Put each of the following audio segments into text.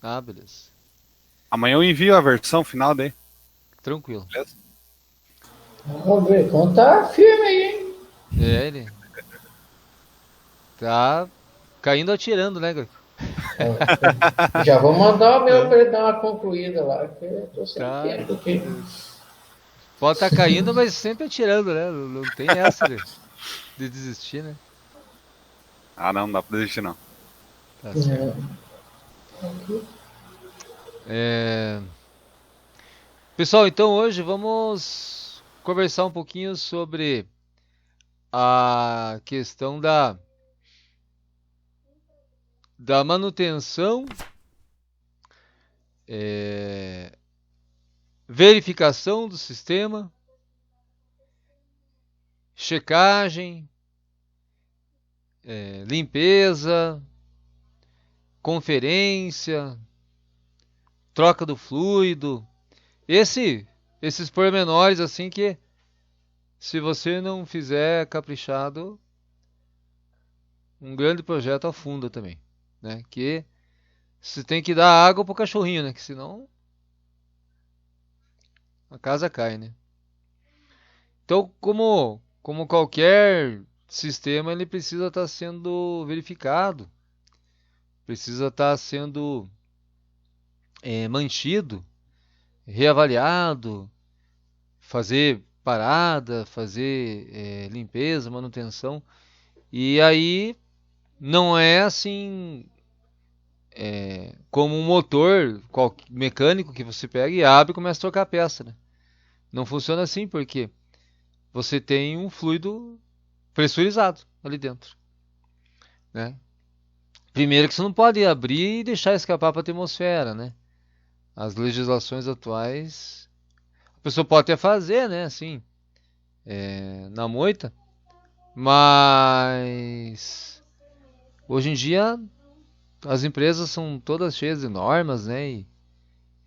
Ah, beleza. Amanhã eu envio a versão final daí, Tranquilo. beleza? Vamos ver, então tá firme aí, hein? É, ele tá caindo atirando, né, Greco? Ó, já vou mandar o meu É, para ele dar uma concluída lá, que eu tô sem tá. tempo aqui. Pode estar caindo, mas sempre atirando, né? Não tem essa de desistir, né? Ah, não dá pra desistir não. Tá certo. É, aqui. É... Pessoal, então hoje vamos conversar um pouquinho sobre a questão da manutenção, é, verificação do sistema, checagem, limpeza, conferência, troca do fluido. Esse, esses pormenores assim que se você não fizer caprichado, um grande projeto afunda também, né? Que você tem que dar água pro cachorrinho, né? Que senão a casa cai, né? Então, como qualquer sistema, ele precisa estar sendo verificado, precisa estar sendo mantido, reavaliado, fazer parada, fazer limpeza, manutenção. E aí não é assim como um motor mecânico que você pega e abre e começa a trocar a peça, né? Não funciona assim porque você tem um fluido pressurizado ali dentro, né? Primeiro que você não pode abrir e deixar escapar para a atmosfera, né? As legislações atuais, a pessoa pode até fazer, né? Assim, na moita, mas hoje em dia as empresas são todas cheias de normas, né? E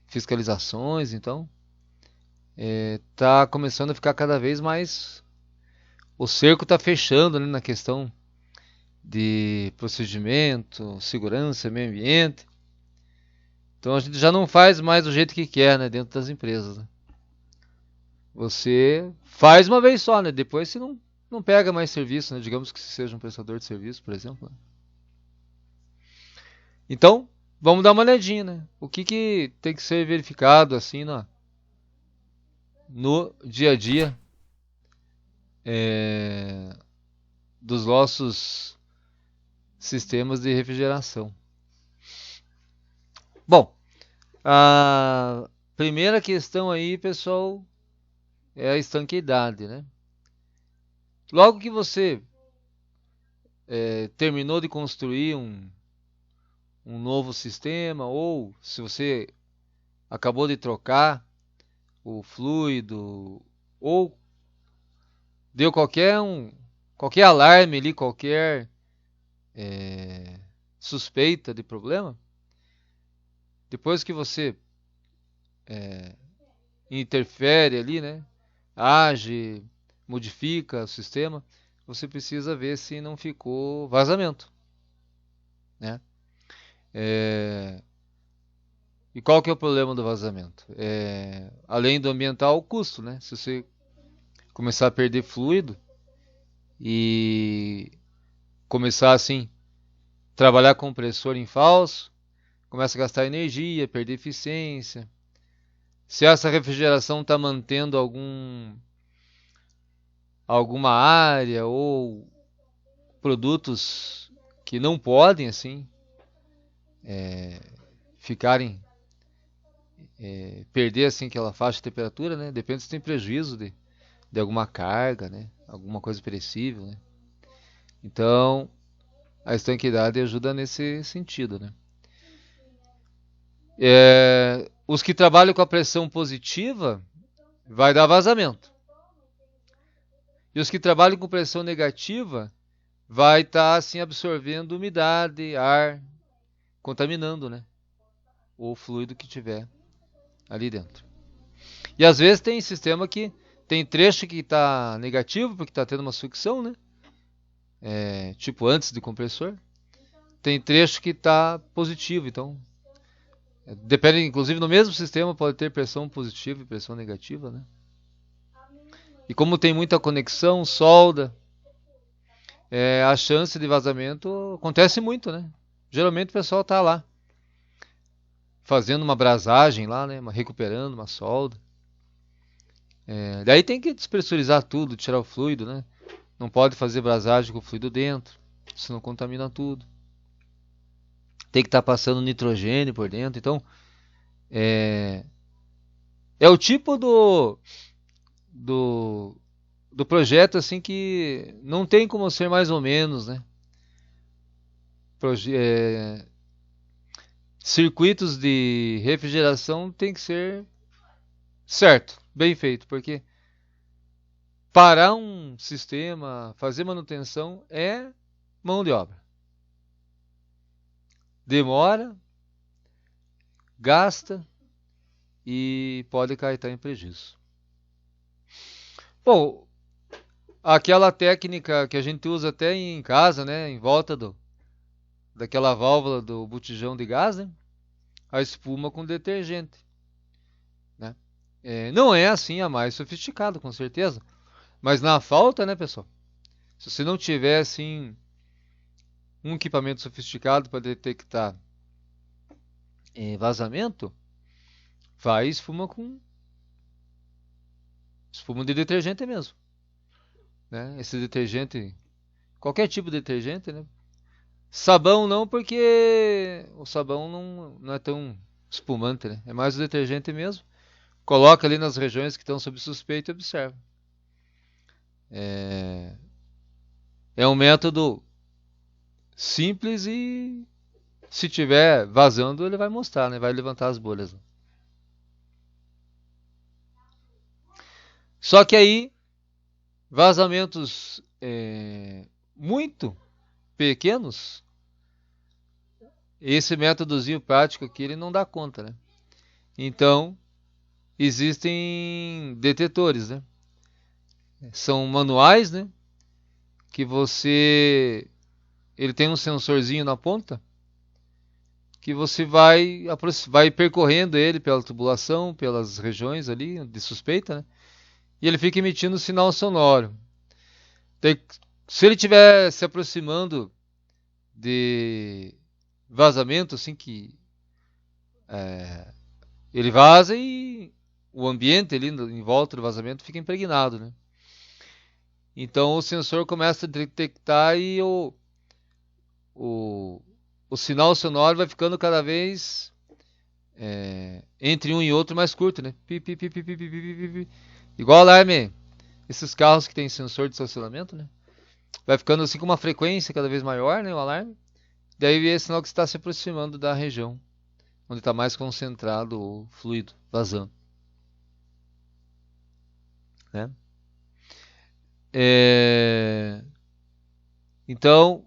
fiscalizações, então tá começando a ficar cada vez mais. O cerco tá fechando, né, na questão de procedimento, segurança, meio ambiente. Então a gente já não faz mais do jeito que quer, né, dentro das empresas, né? Você faz uma vez só, né? Depois você não pega mais serviço, né? Digamos que você seja um prestador de serviço, por exemplo, né? Então, vamos dar uma olhadinha, né? O que tem que ser verificado assim no dia a dia é, dos nossos sistemas de refrigeração. Bom, a primeira questão aí, pessoal, é a estanqueidade, né? Logo que você terminou de construir um novo sistema, ou se você acabou de trocar o fluido, ou deu qualquer alarme ali, qualquer suspeita de problema, depois que você interfere ali, né? Age, modifica o sistema, você precisa ver se não ficou vazamento, né? É, E qual que é o problema do vazamento? Além do ambiental, o custo, né? Se você começar a perder fluido e começar assim, trabalhar com compressor em falso, começa a gastar energia, perder eficiência. Se essa refrigeração está mantendo alguma área ou produtos que não podem assim ficarem perder assim aquela faixa de temperatura, né? Depende se tem prejuízo de alguma carga, né? Alguma coisa perecível, né? Então, a estanqueidade ajuda nesse sentido, né? Os que trabalham com a pressão positiva vai dar vazamento. E os que trabalham com pressão negativa vai estar assim absorvendo umidade, ar, contaminando, né? O fluido que tiver ali dentro. E às vezes tem sistema que tem trecho que está negativo porque está tendo uma sucção, né? Tipo antes do compressor. Tem trecho que está positivo, então Depende, inclusive no mesmo sistema pode ter pressão positiva e pressão negativa, né? E como tem muita conexão, solda, a chance de vazamento acontece muito, né? Geralmente o pessoal tá lá fazendo uma brasagem lá, né? Recuperando uma solda. Daí tem que despressurizar tudo, tirar o fluido, né? Não pode fazer brasagem com o fluido dentro, senão contamina tudo. Tem que estar passando nitrogênio por dentro. Então, é o tipo do projeto assim que não tem como ser mais ou menos, né? Circuitos de refrigeração tem que ser certo, bem feito, porque parar um sistema, fazer manutenção é mão de obra. Demora, gasta e pode acarretar em prejuízo. Bom, aquela técnica que a gente usa até em casa, né, em volta daquela válvula do botijão de gás, né, a espuma com detergente, né? Não é assim a mais sofisticado, com certeza, mas na falta, né, pessoal? Se você não tiver assim um equipamento sofisticado para detectar vazamento, vai espuma de detergente mesmo, né? Esse detergente, qualquer tipo de detergente, né? Sabão não, porque o sabão não é tão espumante, né? É mais o detergente mesmo. Coloca ali nas regiões que estão sob suspeita e observa. É um método simples e se tiver vazando ele vai mostrar, né? Vai levantar as bolhas. Só que aí vazamentos muito pequenos, esse métodozinho prático aqui ele não dá conta, né? Então existem detetores, né? São manuais, né? Que ele tem um sensorzinho na ponta que você vai percorrendo ele pela tubulação, pelas regiões ali de suspeita, né? E ele fica emitindo sinal sonoro. Se ele estiver se aproximando de vazamento, assim que ele vaza e o ambiente ali em volta do vazamento fica impregnado, né? Então o sensor começa a detectar e o sinal sonoro vai ficando cada vez entre um e outro mais curto, né? Pi, pi, pi, pi, pi, pi, pi, pi, pi. Igual alarme, esses carros que tem sensor de estacionamento, né? Vai ficando assim com uma frequência cada vez maior, né? O alarme. Daí é sinal que está se aproximando da região onde está mais concentrado o fluido vazando, né? Então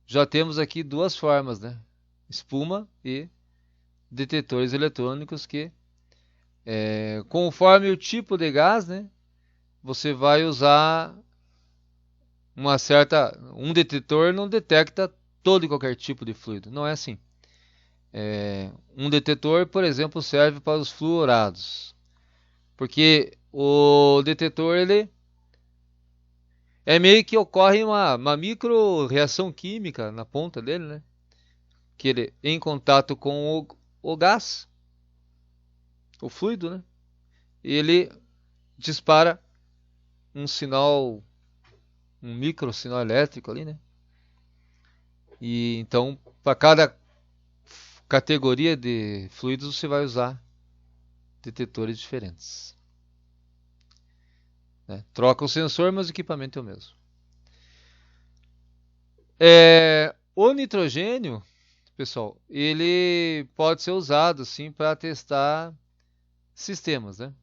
já temos aqui duas formas, né? Espuma e detetores eletrônicos que, conforme o tipo de gás, né? Você vai usar um detetor não detecta todo e qualquer tipo de fluido, não é assim. Um detetor, por exemplo, serve para os fluorados, porque o detetor ele meio que ocorre uma micro reação química na ponta dele, né? Que ele em contato com o gás, o fluido, né? Ele dispara um sinal, um micro sinal elétrico ali, né? E então, para cada categoria de fluidos você vai usar detetores diferentes, né? Troca o sensor, mas o equipamento é o mesmo. O nitrogênio, pessoal, ele pode ser usado sim para testar sistemas, né?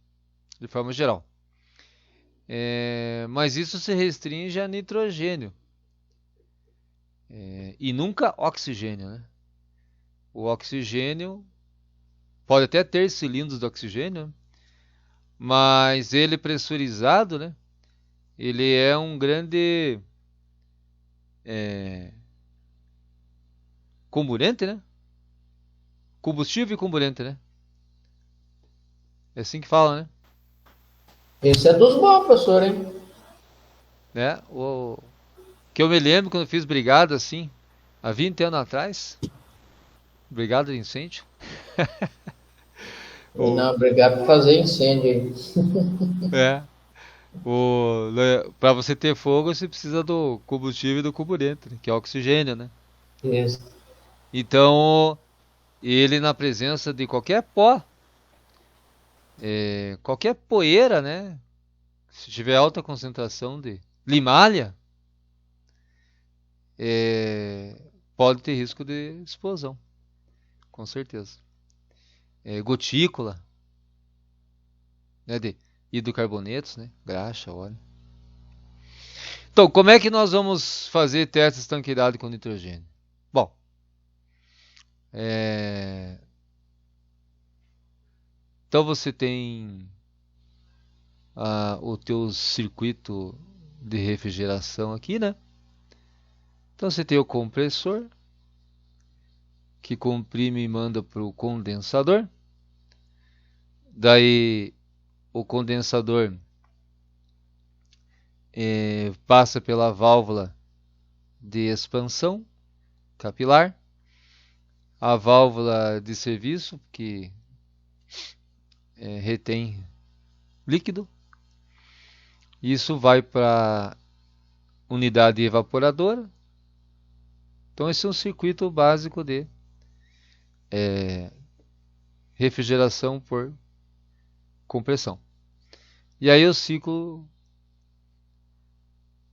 De forma geral. Mas isso se restringe a nitrogênio. E nunca oxigênio, né? O oxigênio pode até ter cilindros de oxigênio, né? Mas ele pressurizado, né? Ele é um grande comburente, né? combustível e comburente, né? É assim que fala, né? Esse é dos bons, professor, hein? Né? O que eu me lembro quando eu fiz brigada assim, há 20 anos atrás, brigada de incêndio. O, Não, obrigado por fazer incêndio aí. é, para você ter fogo, você precisa do combustível e do comburente, né? Que é oxigênio, né? Isso. Então, ele na presença de qualquer pó, qualquer poeira, né? Se tiver alta concentração de limalha, é, pode ter risco de explosão, com certeza. Gotícula, né? De hidrocarbonetos, né? Graxa, óleo. Então, como é que nós vamos fazer testes de estanqueidade com nitrogênio? Bom, é, então você tem o teu circuito de refrigeração aqui, né? Então você tem o compressor, que comprime e manda para o condensador. Daí o condensador passa pela válvula de expansão capilar, a válvula de serviço, que retém líquido. Isso vai para a unidade evaporadora. Então esse é um circuito básico de refrigeração por compressão. E aí o ciclo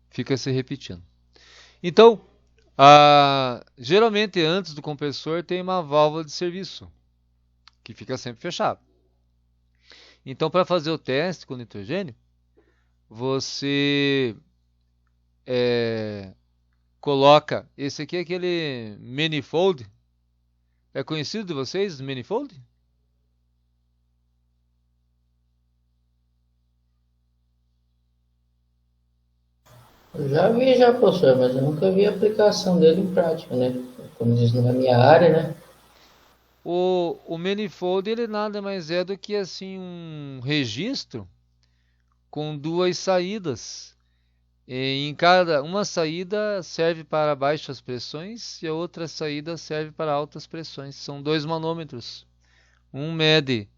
fica se repetindo. Então, geralmente antes do compressor tem uma válvula de serviço, que fica sempre fechada. Então, para fazer o teste com nitrogênio, você coloca, esse aqui é aquele manifold. É conhecido de vocês, manifold? Eu já vi já, professor, mas eu nunca vi a aplicação dele em prática, né? Como diz, não é minha área, né? O manifold ele nada mais é do que assim um registro com duas saídas. E em cada uma saída serve para baixas pressões e a outra saída serve para altas pressões. São dois manômetros. Um mede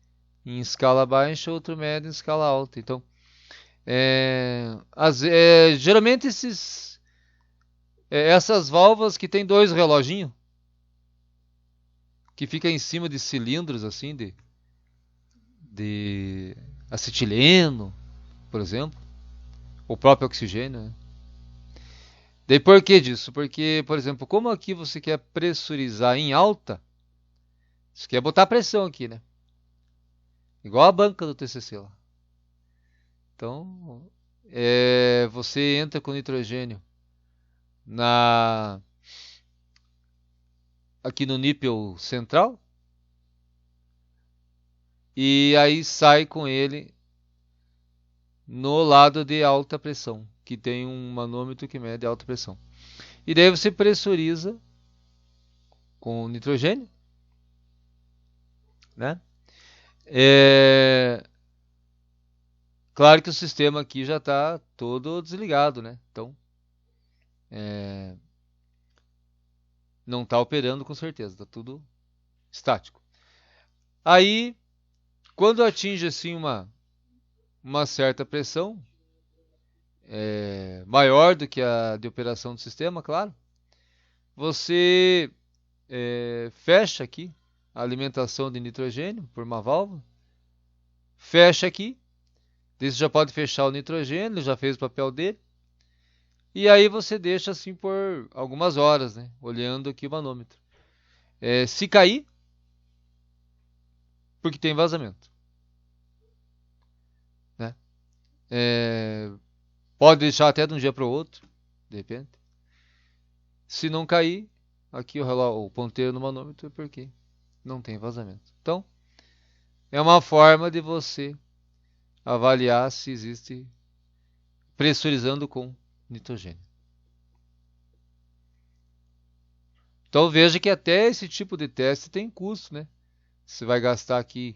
em escala baixa, outro mede em escala alta. Então, geralmente essas válvulas que tem dois reloginhos que fica em cima de cilindros assim de acetileno, por exemplo, o próprio oxigênio, né? Daí por que disso? Porque, por exemplo, como aqui você quer pressurizar em alta, você quer botar pressão aqui, né? Igual a banca do TCC lá. Então, você entra com nitrogênio na aqui no nípel central e aí sai com ele no lado de alta pressão, que tem um manômetro que mede alta pressão. E daí você pressuriza com nitrogênio, né? Claro que o sistema aqui já está todo desligado, né? Então, não está operando com certeza, está tudo estático. Aí, quando atinge assim uma certa pressão, maior do que a de operação do sistema, claro, você fecha aqui a alimentação de nitrogênio por uma válvula, fecha aqui, você já pode fechar o nitrogênio, já fez o papel dele, e aí você deixa assim por algumas horas, né, olhando aqui o manômetro. Se cair, porque tem vazamento, né? Pode deixar até de um dia para o outro, de repente. Se não cair, aqui o ponteiro no manômetro é porque não tem vazamento. Então, é uma forma de você avaliar se existe pressurizando com nitrogênio. Então veja que até esse tipo de teste tem custo, né? você vai gastar aqui.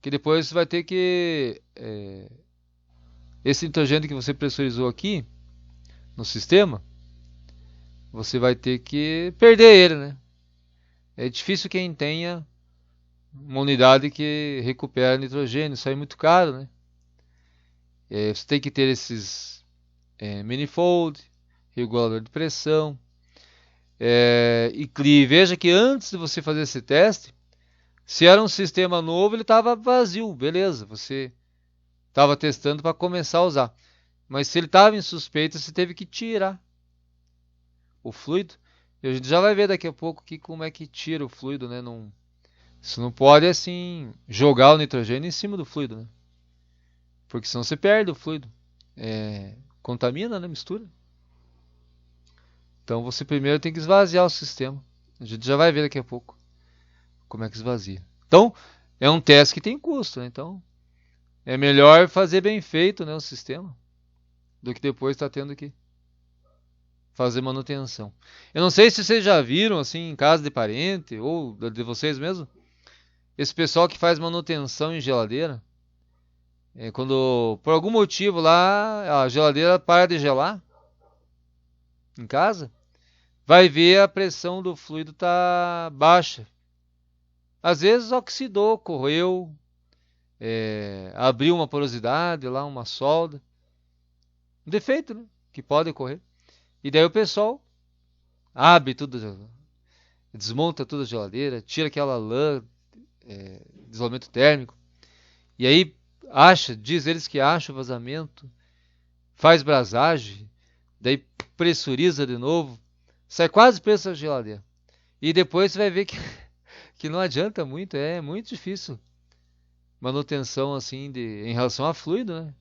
Que depois você vai ter que... esse nitrogênio que você pressurizou aqui no sistema, você vai ter que perder ele, né? É difícil quem tenha uma unidade que recupera nitrogênio, isso aí é muito caro, né? Você tem que ter esses manifold, regulador de pressão, e veja que antes de você fazer esse teste, se era um sistema novo, ele estava vazio, beleza, você estava testando para começar a usar. Mas se ele estava em suspeita, você teve que tirar o fluido. E a gente já vai ver daqui a pouco aqui como é que tira o fluido, né? Você não pode assim jogar o nitrogênio em cima do fluido, né? Porque senão você perde o fluido. Contamina, né? Mistura. Então você primeiro tem que esvaziar o sistema. A gente já vai ver daqui a pouco como é que esvazia. Então, é um teste que tem custo, né? Então, é melhor fazer bem feito, né, o sistema do que depois estar tendo que fazer manutenção. Eu não sei se vocês já viram, assim, em casa de parente ou de vocês mesmo, esse pessoal que faz manutenção em geladeira, quando por algum motivo lá a geladeira para de gelar em casa, vai ver a pressão do fluido tá baixa. Às vezes oxidou, corroeu, abriu uma porosidade lá, uma solda. Um defeito, né? Que pode ocorrer. E daí o pessoal abre tudo, desmonta toda a geladeira, tira aquela lã, de isolamento térmico. E aí diz eles que acha o vazamento, faz brasagem, daí pressuriza de novo, sai quase preço da geladeira. E depois você vai ver que não adianta muito, é muito difícil. Manutenção assim em relação a fluido, né?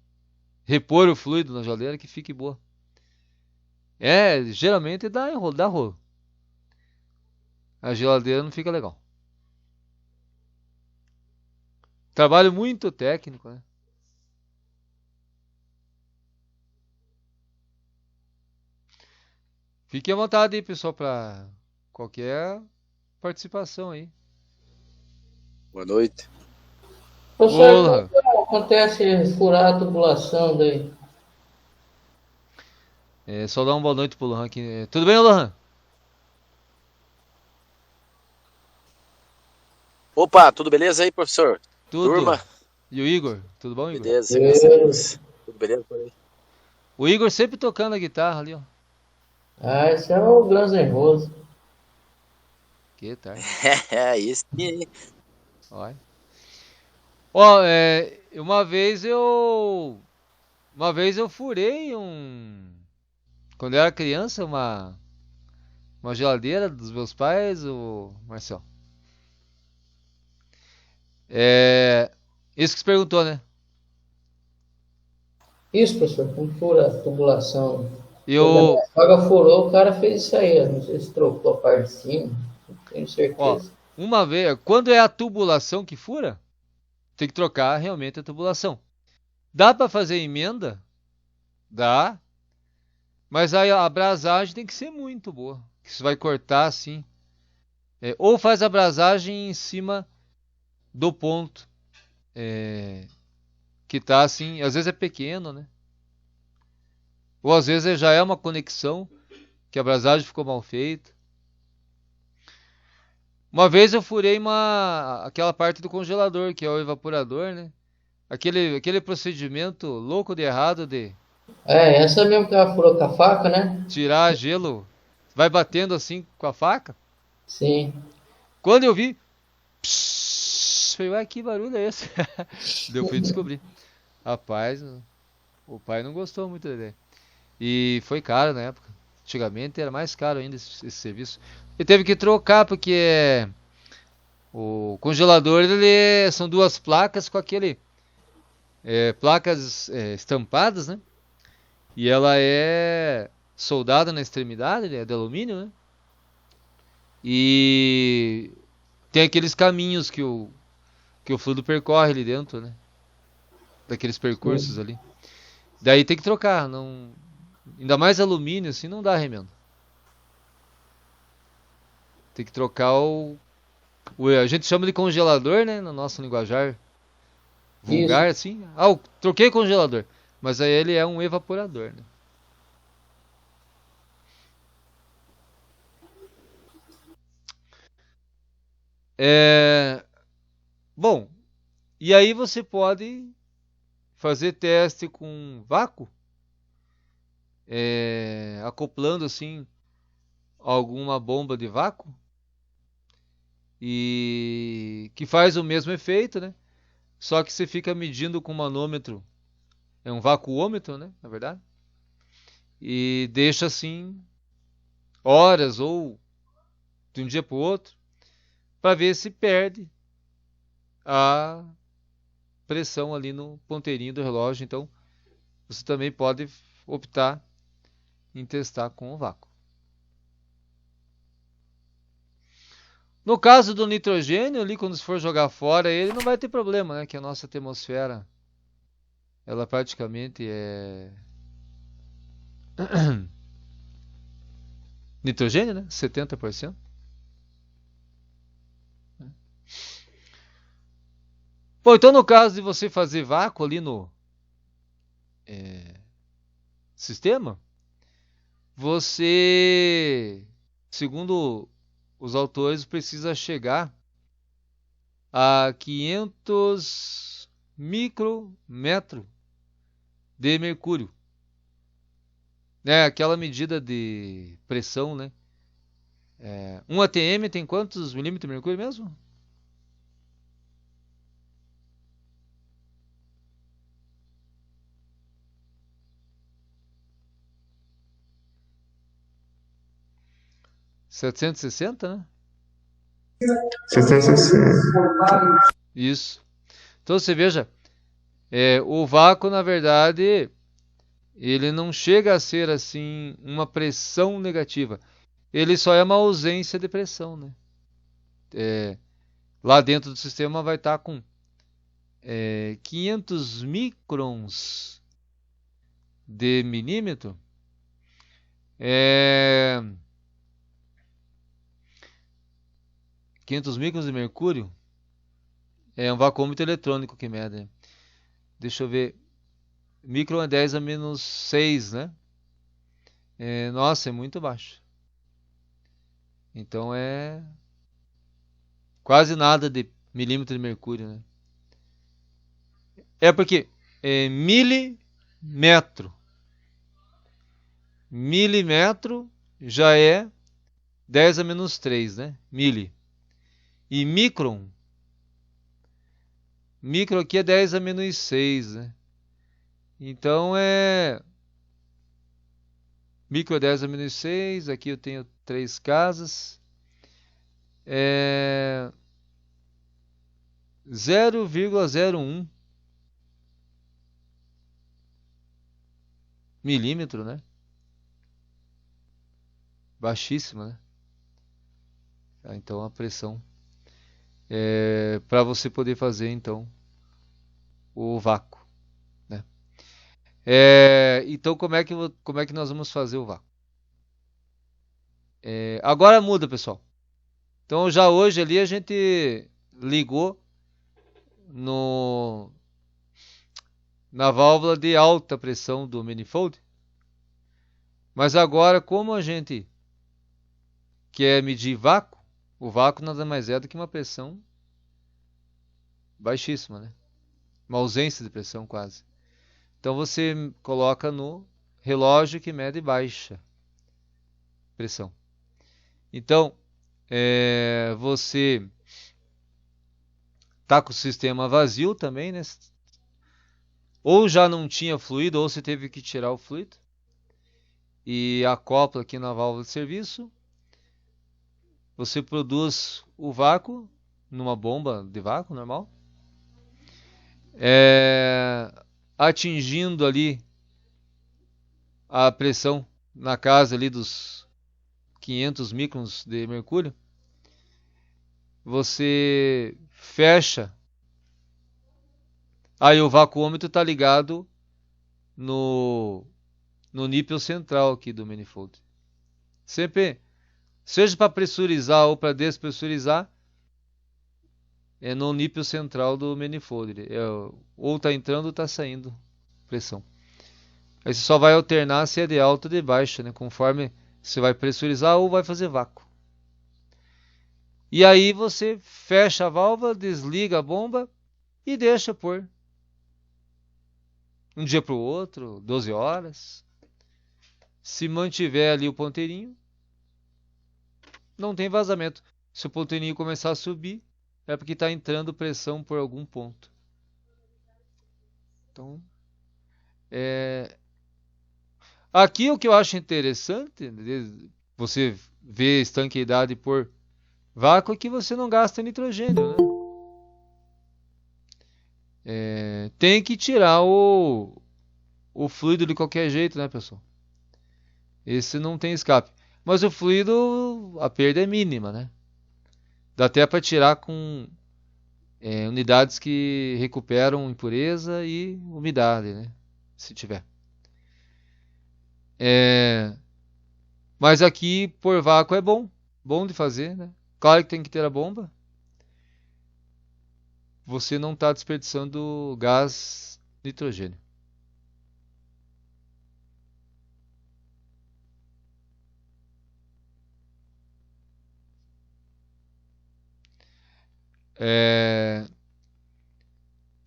Repor o fluido na geladeira que fique boa. Geralmente dá rolo. A geladeira não fica legal. Trabalho muito técnico, né? Fique à vontade aí, pessoal, para qualquer participação aí. Boa noite. Professor, como acontece furar a tubulação daí? Só dar uma boa noite pro Lohan aqui. Tudo bem, Lohan? Opa, tudo beleza aí, professor? Tudo. Turma? E o Igor? Tudo bom, Igor? Beleza, graças a Deus. Tudo beleza por aí? O Igor sempre tocando a guitarra ali, ó. Ah, esse é o Guns N' Roses. Que tarde. Isso sim. Olha. Ó, uma vez eu furei quando eu era criança, uma geladeira dos meus pais, o Marcel. Isso que você perguntou, né? Isso, professor, como fura a tubulação. Eu, A água furou, o cara fez isso aí. Não sei se trocou a parte de cima, não tenho certeza. uma vez, quando é a tubulação que fura, tem que trocar realmente a tubulação. Dá para fazer emenda? Dá. Mas aí a abrasagem tem que ser muito boa. Que você vai cortar assim. Ou faz a abrasagem em cima do ponto. Que tá assim, às vezes é pequeno, né? Ou às vezes já é uma conexão que a abrasagem ficou mal feita. Uma vez eu furei aquela parte do congelador, que é o evaporador, né? Aquele procedimento louco de errado de Essa mesmo que ela furou com a faca, né? tirar gelo, vai batendo assim com a faca. Sim. Quando eu vi, falei, ué, que barulho é esse? Daí eu fui descobrir. Rapaz, o pai não gostou muito da ideia. E foi caro na época. Antigamente era mais caro ainda esse serviço. E teve que trocar porque o congelador são duas placas com placas estampadas, né? E ela é soldada na extremidade, é de alumínio, né? E tem aqueles caminhos que o fluido percorre ali dentro, né? Daqueles percursos ali. Daí tem que trocar, não. Ainda mais alumínio, assim, não dá remendo. Tem que trocar A gente chama de congelador, né? No nosso linguajar Isso. vulgar, assim. Ah, eu troquei congelador. Mas aí ele é um evaporador, né? É... Bom, e aí você pode fazer teste com vácuo, acoplando assim alguma bomba de vácuo e que faz o mesmo efeito, né? Só que você fica medindo com um manômetro, é um vacuômetro, né? Na verdade, e deixa assim horas ou de um dia para o outro para ver se perde a pressão ali no ponteirinho do relógio. Então, você também pode optar em testar com o vácuo. No caso do nitrogênio, ali quando se for jogar fora, ele não vai ter problema, né? Que a nossa atmosfera, ela praticamente é nitrogênio, né? 70%. Bom, então no caso de você fazer vácuo ali no sistema, você, segundo os autores, precisa chegar a 500 micrometros de mercúrio, né? Aquela medida de pressão, né? 1 atm tem quantos milímetros de mercúrio mesmo? 760, né? 760. Isso. Então você veja, o vácuo, na verdade, ele não chega a ser assim uma pressão negativa. Ele só é uma ausência de pressão, né? Lá dentro do sistema vai estar com 500 microns de milímetro. 500 microns de mercúrio é um vacuômetro eletrônico que mede. Deixa eu ver. Micron é 10 a menos 6, né? Nossa, é muito baixo. Então é quase nada de milímetro de mercúrio, né? É porque milímetro. Milímetro já é 10 a menos 3, né? Mili. E micron aqui é 10 a menos 6, né? Então micro é 10 a menos 6. Aqui eu tenho 3 casas. 0,01 milímetro, né? Baixíssima, né? Então a pressão para você poder fazer então o vácuo, né? Então como é que nós vamos fazer o vácuo? Agora muda, pessoal. Então já hoje ali a gente ligou na válvula de alta pressão do manifold. Mas agora, como a gente quer medir vácuo, o vácuo nada mais é do que uma pressão baixíssima, né? Uma ausência de pressão quase. Então você coloca no relógio que mede baixa pressão. Então, você tá com o sistema vazio também, né? Ou já não tinha fluido, ou você teve que tirar o fluido. E acopla aqui na válvula de serviço. Você produz o vácuo numa bomba de vácuo normal. Atingindo ali a pressão na casa ali dos 500 microns de mercúrio. Você fecha. Aí o vacuômetro está ligado no nípel central aqui do manifold. Sempre, seja para pressurizar ou para despressurizar, no nípel central do manifold. Ou está entrando ou está saindo pressão. Aí você só vai alternar se é de alta ou de baixa, né? Conforme você vai pressurizar ou vai fazer vácuo. E aí você fecha a válvula, desliga a bomba e deixa por um dia para o outro, 12 horas. Se mantiver ali o ponteirinho, não tem vazamento. Se o ponteirinho começar a subir, é porque está entrando pressão por algum ponto. Então, aqui o que eu acho interessante, você vê estanqueidade por vácuo, é que você não gasta nitrogênio, né? Tem que tirar o fluido de qualquer jeito, né, pessoal? Esse não tem escape. Mas o fluido, a perda é mínima, né? Dá até para tirar com unidades que recuperam impureza e umidade, né? Se tiver. Mas aqui por vácuo é bom de fazer, né? Claro que tem que ter a bomba. Você não está desperdiçando gás nitrogênio.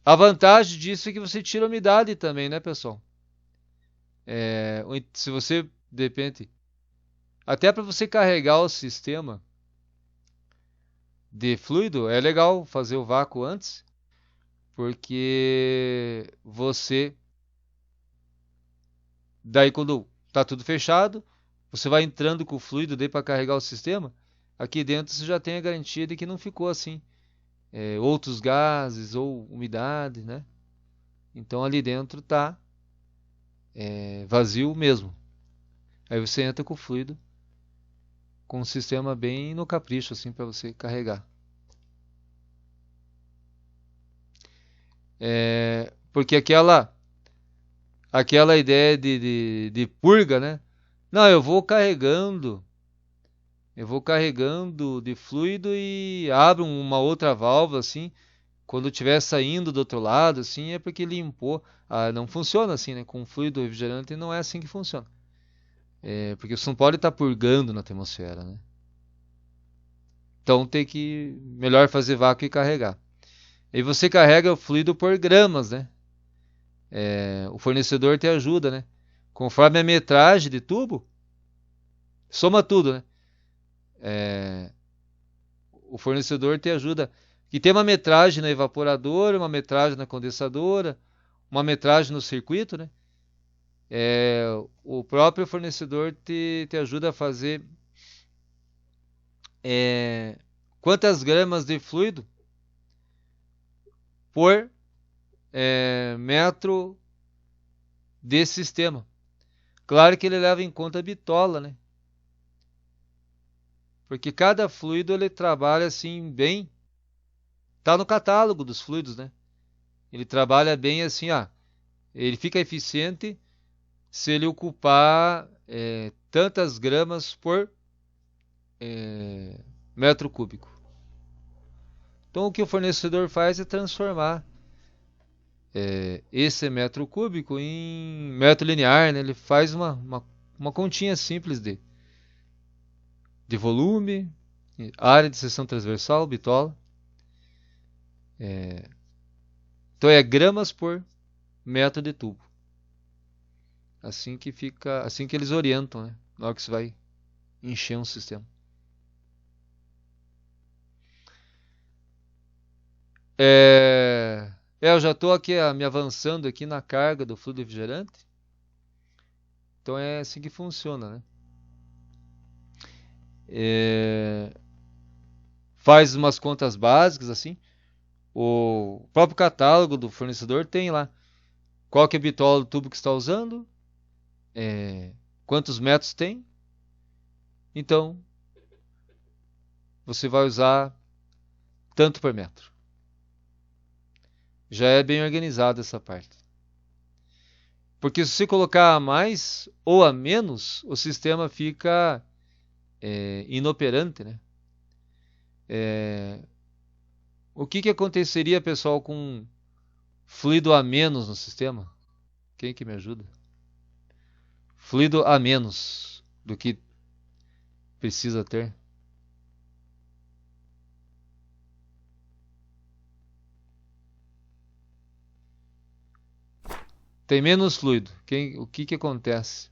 A vantagem disso é que você tira a umidade também, né, pessoal? Se você, de repente, até para você carregar o sistema de fluido, é legal fazer o vácuo antes, porque daí quando tá tudo fechado, você vai entrando com o fluido daí para carregar o sistema, aqui dentro você já tem a garantia de que não ficou assim, outros gases ou umidade, né? Então ali dentro tá vazio mesmo. Aí você entra com o fluido, com o sistema bem no capricho, assim, para você carregar. Porque aquela ideia de purga, né? Não, eu vou carregando de fluido e abro uma outra válvula, assim, quando estiver saindo do outro lado, assim, é porque limpou. Não funciona assim, né? Com fluido refrigerante não é assim que funciona. Porque você não pode estar purgando na atmosfera, né? Então tem que melhor fazer vácuo e carregar. E você carrega o fluido por gramas, né? O fornecedor te ajuda, né? Conforme a metragem de tubo, soma tudo, né? O fornecedor te ajuda. Que tem uma metragem na evaporadora, uma metragem na condensadora, uma metragem no circuito, né? O próprio fornecedor te ajuda a fazer quantas gramas de fluido por metro de sistema. Claro que ele leva em conta a bitola, né? Porque cada fluido ele trabalha assim bem. Tá no catálogo dos fluidos, né? Ele trabalha bem assim, ele fica eficiente se ele ocupar tantas gramas por metro cúbico. Então o que o fornecedor faz é transformar esse metro cúbico em metro linear, né? Ele faz uma continha simples de volume, área de seção transversal, bitola. Então é gramas por metro de tubo. Assim que eles orientam, né? Na hora que você vai encher um sistema. Eu já estou aqui me avançando aqui na carga do fluido refrigerante. Então é assim que funciona, né? Faz umas contas básicas assim. O próprio catálogo do fornecedor tem lá qual que é a bitola do tubo que está usando, quantos metros tem. Então você vai usar tanto por metro. Já é bem organizado essa parte. Porque se você colocar a mais ou a menos, o sistema fica inoperante, né? O que aconteceria, pessoal, com fluido a menos no sistema? Quem que me ajuda? Fluido a menos do que precisa ter. Tem menos fluido. O que acontece?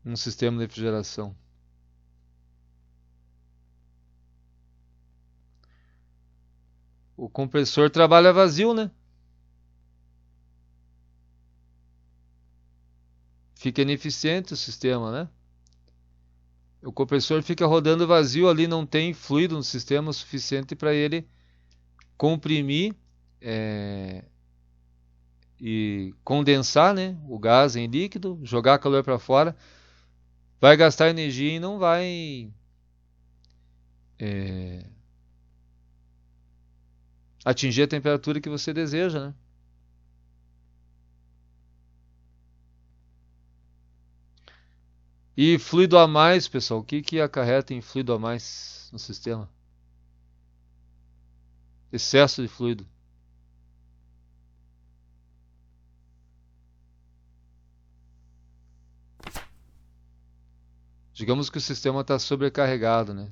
Um sistema de refrigeração. O compressor trabalha vazio, né? Fica ineficiente o sistema, né? O compressor fica rodando vazio ali, não tem fluido no sistema suficiente para ele comprimir e condensar, né, o gás em líquido, jogar calor para fora. Vai gastar energia e não vai atingir a temperatura que você deseja, né? E fluido a mais, pessoal, o que acarreta em fluido a mais no sistema? Excesso de fluido. Digamos que o sistema está sobrecarregado, né?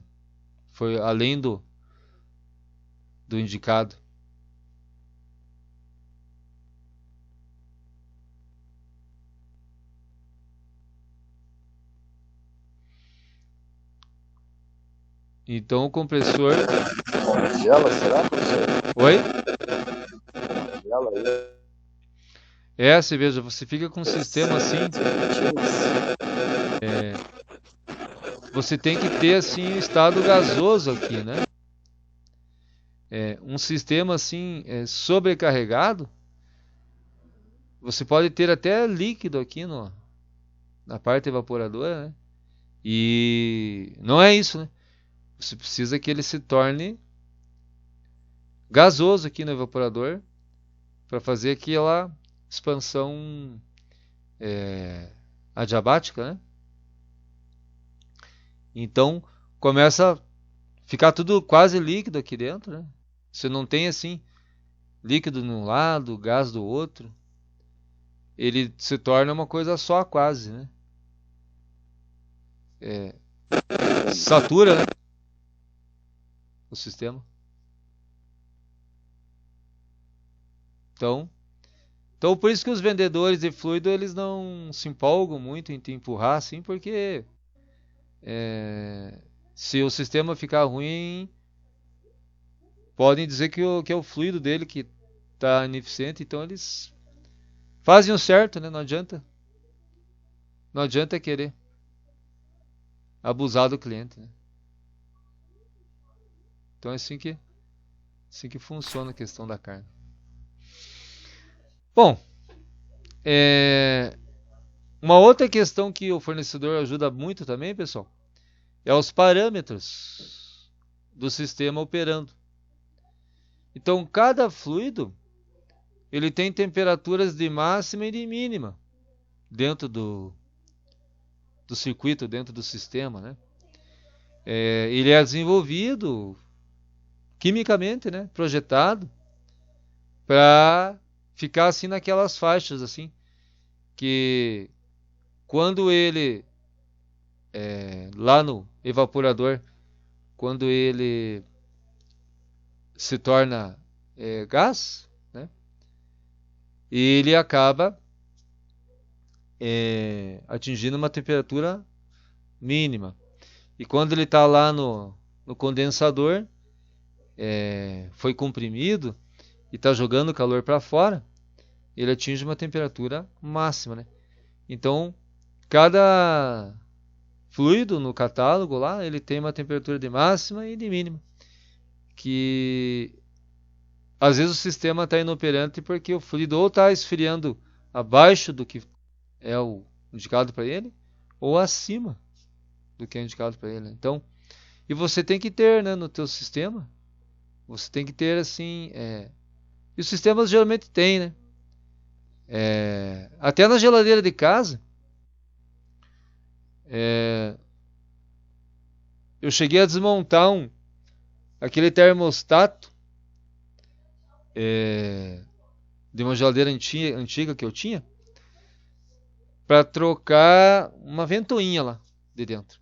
Foi além do indicado. Então o compressor. Gela, será, professor? Oi? Gela aí. Você veja, você fica com um sistema assim. Você tem que ter assim o estado gasoso aqui, né? Um sistema assim sobrecarregado, você pode ter até líquido aqui na parte evaporadora, né? E não é isso, né? Você precisa que ele se torne gasoso aqui no evaporador para fazer aquela expansão adiabática, né? Então começa a ficar tudo quase líquido aqui dentro, né? Você não tem assim líquido de um lado, gás do outro. Ele se torna uma coisa só quase, né? Satura, né, o sistema. Então por isso que os vendedores de fluido eles não se empolgam muito em te empurrar assim, porque se o sistema ficar ruim, podem dizer que é o fluido dele que está ineficiente, então eles fazem o certo, né? Não adianta querer abusar do cliente, né? Então é assim que funciona a questão da carne. Bom, uma outra questão que o fornecedor ajuda muito também, pessoal, é os parâmetros do sistema operando. Então, cada fluido ele tem temperaturas de máxima e de mínima dentro do circuito, dentro do sistema, né? Ele é desenvolvido quimicamente, né? Projetado para ficar assim naquelas faixas assim, que quando ele lá no evaporador, quando ele se torna gás, né? Ele acaba atingindo uma temperatura mínima. E quando ele está lá no condensador, foi comprimido e está jogando calor para fora, ele atinge uma temperatura máxima, né? Então, cada fluido no catálogo lá, ele tem uma temperatura de máxima e de mínima, que às vezes o sistema está inoperante porque o fluido ou está esfriando abaixo do que é o indicado para ele, ou acima do que é indicado para ele. Então, e você tem que ter, né, no teu sistema, você tem que ter assim, e os sistemas geralmente têm, né? Até na geladeira de casa, eu cheguei a desmontar aquele termostato de uma geladeira antiga que eu tinha para trocar uma ventoinha lá de dentro.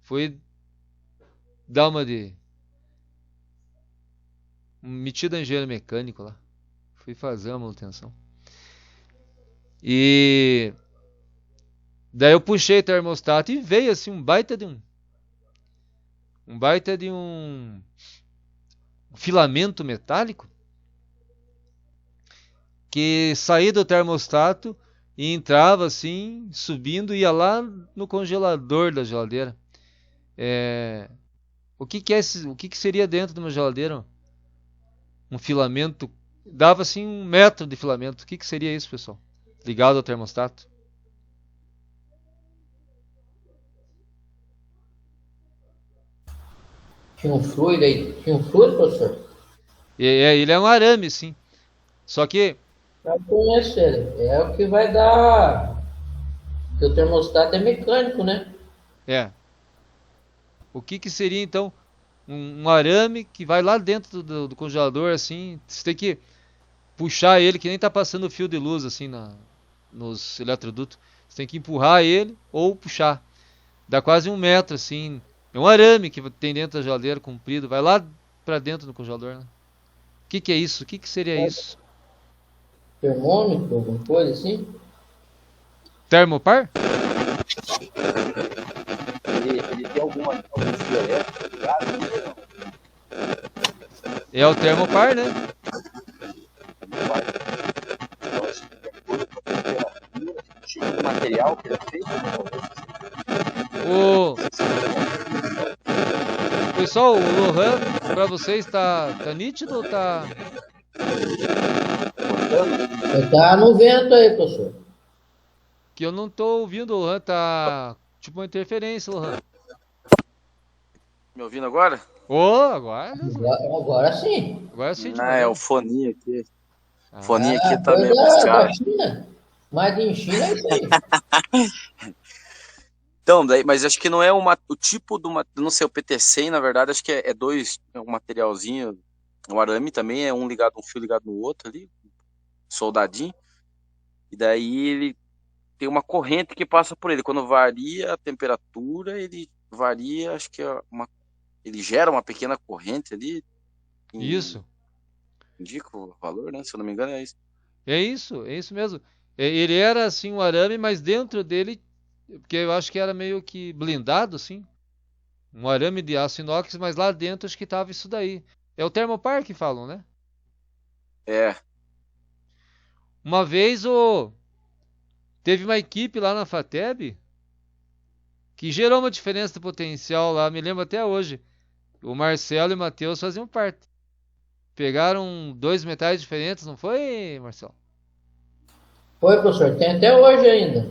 Foi dar uma de metido a engenheiro mecânico lá. Fui fazer a manutenção. E daí eu puxei o termostato e veio assim um baita de um filamento metálico que saía do termostato e entrava assim, subindo, ia lá no congelador da geladeira. O que que seria dentro de uma geladeira? Um filamento, dava assim 1 metro de filamento. O que seria isso, pessoal? Ligado ao termostato. Tinha um fluido aí. Tinha um fluido, professor? Ele é um arame, sim. Só que Eu conheço ele. É o que vai dar. Porque o termostato é mecânico, né? o que seria então um arame que vai lá dentro do congelador, assim? Você tem que puxar ele, que nem tá passando fio de luz assim nos eletrodutos. Você tem que empurrar ele ou puxar. Dá quase 1 metro, assim. É um arame que tem dentro da geladeira, comprido. Vai lá pra dentro do congelador, né? O que é isso? O que seria isso? Termômetro, alguma coisa assim? Termopar? Ele tem algum fio elétrico ligado? É o termopar, né? Tipo de material que ele é feito? O pessoal, o Lohan, pra vocês tá nítido ou tá... Tá no vento aí, professor. Que eu não tô ouvindo o Lohan, tá tipo uma interferência, Lohan. Me ouvindo agora? Agora Agora sim. agora sim de Ah, é manhã. o foninho aqui. O Ah, foninho aqui tá Foi meio da buscado. China. Mas em China é isso aí. Então, daí, mas acho que não é o tipo do não sei, o PT-100, na verdade, acho que é um materialzinho, um arame também, é um fio ligado no outro ali, soldadinho, e daí ele tem uma corrente que passa por ele. Quando varia a temperatura, ele varia, acho que ele gera uma pequena corrente ali, que isso. indica o valor, né? Se eu não me engano, é isso. É isso mesmo. Ele era assim um arame, mas dentro dele, porque eu acho que era meio que blindado, assim. Um arame de aço inox, mas lá dentro acho que tava isso daí. É o Termopar que falam, né? É, Uma vez teve uma equipe lá na FATEB que gerou uma diferença de potencial lá, me lembro até hoje. O Marcelo e o Matheus faziam parte. Pegaram 2 metais diferentes, não foi, Marcelo? Foi, professor. Tem até hoje ainda.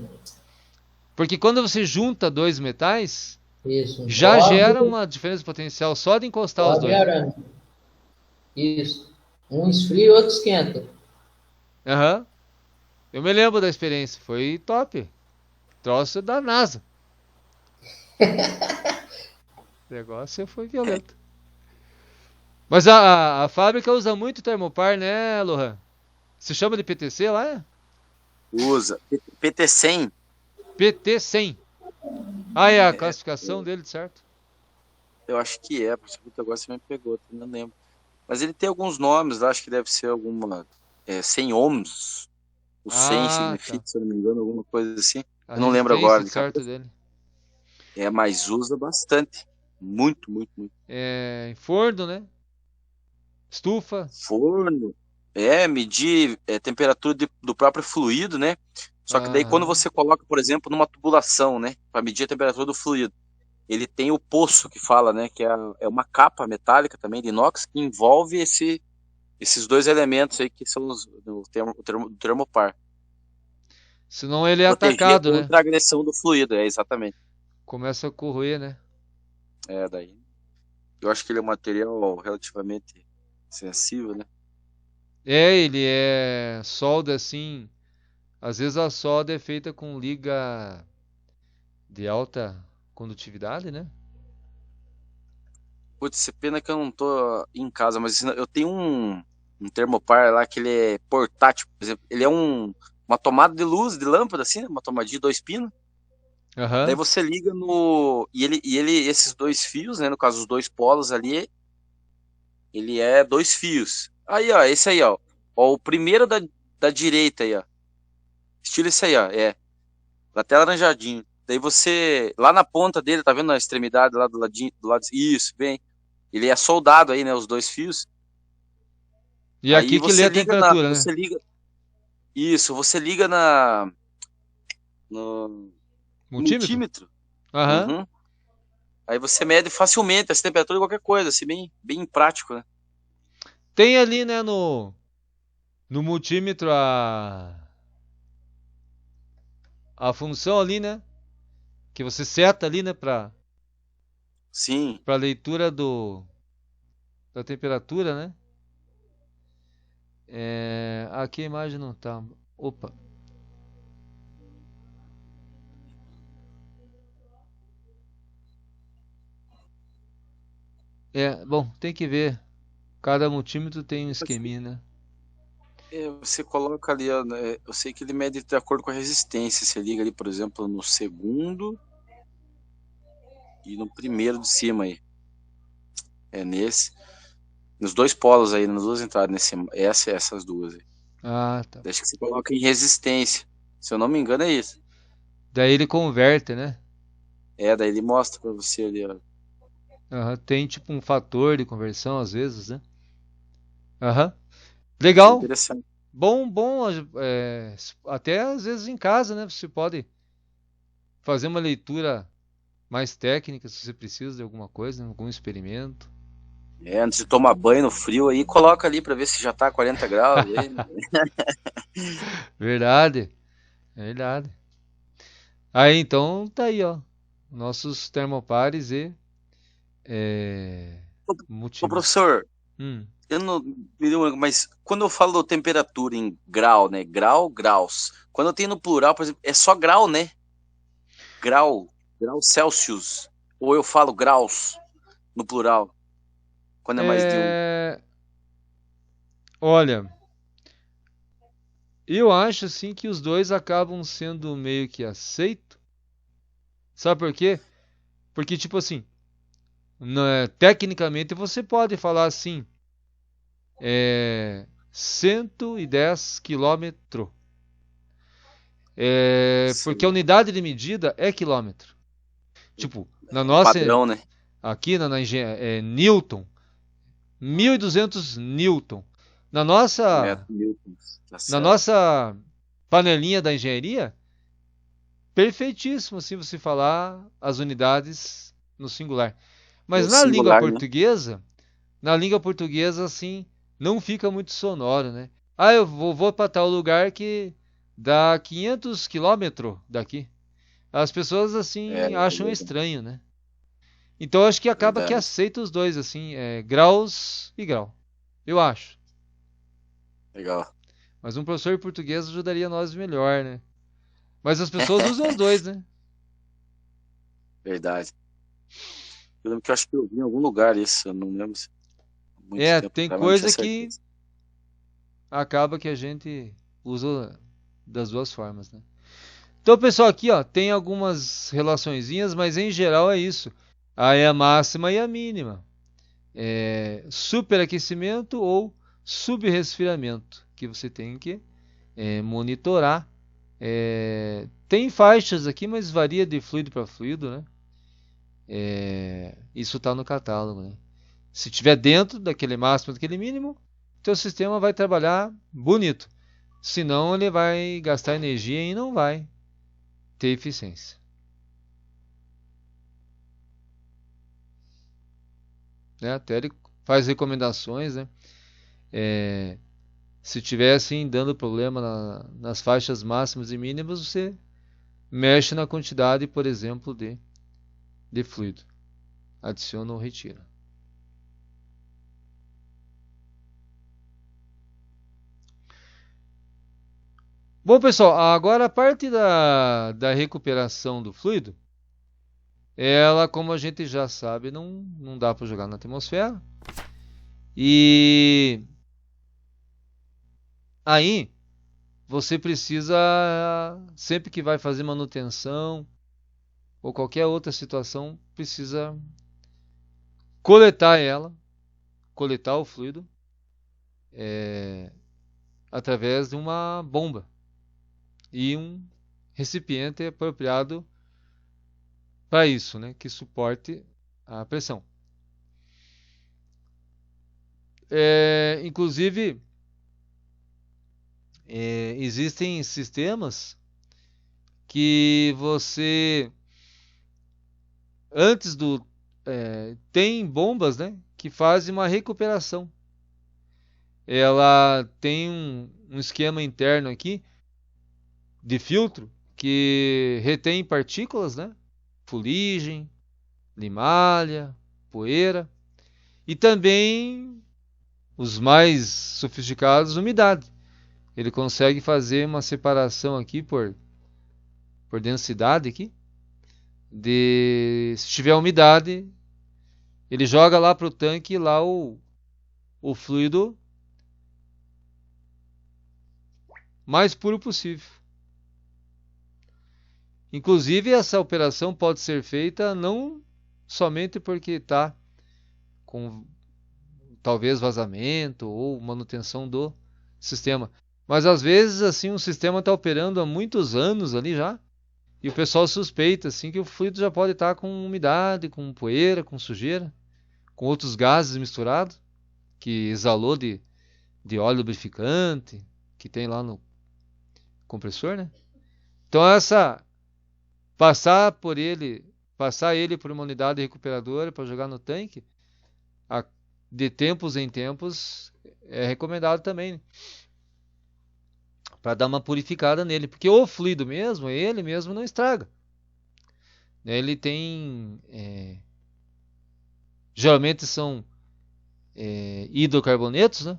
Porque quando você junta 2 metais, Isso. já gera uma diferença de potencial só de encostar os Cobre dois. arame. Isso. Um esfria e outro esquenta. Aham. Eu me lembro da experiência, foi top. Troço da NASA. O negócio foi violento. Mas a fábrica usa muito Termopar, né, Lohan? Se chama de PTC lá? É? usa. PT-100, PT100. Ah, é a classificação dele, certo? eu acho que é, por isso que agora você me pegou, não lembro. Mas ele tem alguns nomes lá, acho que deve ser alguma 100 ohms. O 100 significa, Tá. se eu não me engano, alguma coisa assim. A Eu não lembro resistência agora de certo cabeça. dele. Mas usa bastante. Muito, muito, muito. Em forno, né? Estufa. Forno. Medir temperatura do próprio fluido, né? Só que daí quando Aham. você coloca, por exemplo, numa tubulação, né? Para medir a temperatura do fluido, ele tem o poço que fala, né? Que é uma capa metálica também de inox que envolve esses dois elementos aí que são o termopar. Senão ele é Proteger atacado, né? contra a agressão do fluido, exatamente. Começa a corroer, né? Daí. Eu acho que ele é um material relativamente sensível, né? Ele é solda assim. Às vezes a solda é feita com liga de alta condutividade, né? Putz, pena que eu não tô em casa, mas eu tenho um termopar lá que ele é portátil, por exemplo. Ele é uma tomada de luz, de lâmpada, assim, né? Uma tomadinha de 2 pinos. Daí Aham. você liga no. Esses 2 fios, né? No caso, os 2 polos ali, ele é 2 fios. Aí, ó, esse aí, ó. Ó, o primeiro da direita aí, ó. Estilo esse aí, ó. É. Até laranjadinho. Daí você. Lá na ponta dele, tá vendo na extremidade lá do ladinho, do lado. Isso, bem. Ele é soldado aí, né? Os 2 fios. E Aí aqui que lê você a liga na. temperatura, né? Você liga. Isso, você liga no Multímetro? multímetro. Aham. Uhum. Aí você mede facilmente essa temperatura de qualquer coisa, assim, bem prático, né? Tem ali, né, no multímetro a função ali, né? Que você seta ali, né, Sim. para leitura da temperatura, né? Aqui a imagem não tá. Opa. Bom, tem que ver. Cada multímetro tem um esqueminha, né? Você coloca ali, ó, né, eu sei que ele mede de acordo com a resistência. Você liga ali, por exemplo, no segundo e no primeiro de cima aí. É nesse. Nos 2 polos aí, nas 2 entradas, essas duas aí. Ah, tá. Deixa que você coloca em resistência. Se eu não me engano, é isso. Daí ele converte, né? Daí ele mostra pra você ali, ó. Aham, tem tipo um fator de conversão às vezes, né? Aham. Bem Legal. interessante. Bom, bom. Até às vezes em casa, né? Você pode fazer uma leitura mais técnica se você precisa de alguma coisa, né? Algum experimento. Antes de tomar banho no frio aí, coloca ali pra ver se já tá 40 graus aí, né? Verdade, verdade. Aí então tá aí, ó. Nossos termopares e Ô, multímetro. professor, Hum. eu não me lembro, mas quando eu falo temperatura em grau, né? Grau, graus. Quando eu tenho no plural, por exemplo, é só grau, né? Grau Celsius. Ou eu falo graus no plural, quando é mais de um. É, Olha, eu acho assim que os dois acabam sendo meio que aceito. Sabe por quê? Porque tipo assim, tecnicamente você pode falar assim, 110 quilômetros. Porque a Sim. unidade de medida é quilômetro. Tipo, na É nossa, padrão, né? aqui na engenharia, Newton, 1.200 Newton. Na nossa, Metro newtons, tá na certo. nossa panelinha da engenharia, perfeitíssimo se você falar as unidades no singular. Mas No singular, né? na língua portuguesa, assim, não fica muito sonoro, né? Ah, eu vou para tal lugar que dá 500 quilômetros daqui. As pessoas, É assim, acham verdade. estranho, né? Então, eu acho que acaba que Verdade. aceita os dois, assim, graus e grau. Eu acho. Legal. Mas um professor de português ajudaria nós melhor, né? Mas as pessoas usam os dois, né? Verdade. Eu lembro que eu acho que eu vi em algum lugar isso, eu não lembro se há muito tempo Tem atrás, mas não tinha coisa que certeza. acaba que a gente usa das duas formas, né? Então, pessoal, aqui, ó, tem algumas relaçõezinhas, mas em geral é isso. Aí a máxima e a mínima. Superaquecimento ou subresfriamento, que você tem que monitorar. Tem faixas aqui, mas varia de fluido para fluido, né? Isso está no catálogo, né? Se tiver dentro daquele máximo, daquele mínimo, teu sistema vai trabalhar bonito. Senão ele vai gastar energia e não vai ter eficiência. Né? Até ele faz recomendações, né? Se tiver assim dando problema nas faixas máximas e mínimas, você mexe na quantidade, por exemplo, de fluido. Adiciona ou retira. Bom, pessoal, agora a parte da recuperação do fluido, ela, como a gente já sabe, não dá para jogar na atmosfera. E aí você precisa, sempre que vai fazer manutenção ou qualquer outra situação, precisa coletar ela, coletar o fluido através de uma bomba e um recipiente apropriado para isso, né, que suporte a pressão. Inclusive, existem sistemas que você antes do tem bombas, né, que fazem uma recuperação. Ela tem um esquema interno aqui de filtro que retém partículas, né, fuligem, limalha, poeira e também os mais sofisticados, umidade. Ele consegue fazer uma separação aqui por densidade aqui. Se tiver umidade, ele joga lá para o tanque e lá o fluido mais puro possível. Inclusive, essa operação pode ser feita não somente porque está com talvez vazamento ou manutenção do sistema, mas às vezes assim um sistema está operando há muitos anos ali já e o pessoal suspeita assim que o fluido já pode estar com umidade, com poeira, com sujeira, com outros gases misturados que exalou de óleo lubrificante que tem lá no compressor, né? Então passar ele por uma unidade recuperadora para jogar no tanque, de tempos em tempos é recomendado também, né? Para dar uma purificada nele, porque o fluido mesmo, ele mesmo não estraga. Ele tem geralmente são hidrocarbonetos, né?